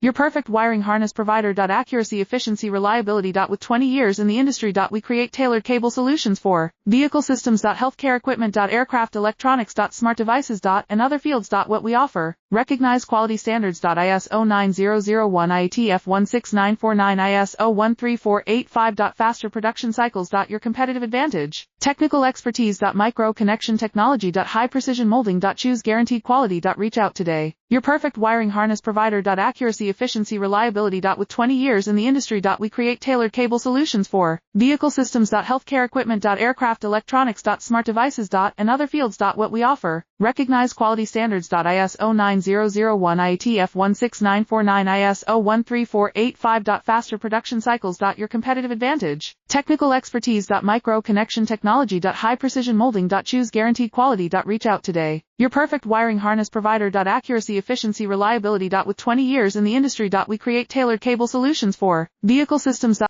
Your perfect wiring harness provider. Accuracy, efficiency, reliability. With 20 years in the industry. We create tailored cable solutions for vehicle systems. Healthcare equipment. Aircraft electronics. Smart devices. And other fields. What we offer. Recognized quality standards. ISO 9001 IATF 16949 ISO 13485. Faster production cycles. Your competitive advantage. Technical expertise. Micro connection technology. High precision molding. Choose guaranteed quality. Reach out today. Your perfect wiring harness provider. Accuracy, efficiency, reliability. With 20 years in the industry. We create tailored cable solutions for vehicle systems. Healthcare equipment. Aircraft electronics. Smart devices. And other fields. What we offer. Recognized quality standards. ISO 9001 IATF 16949 ISO 13485. Faster production cycles. Your competitive advantage. Technical expertise. Micro connection technology. High precision molding. Choose guaranteed quality. Reach out today. Your perfect wiring harness provider. Accuracy, efficiency, reliability. With 20 years in the industry. We create tailored cable solutions for vehicle systems.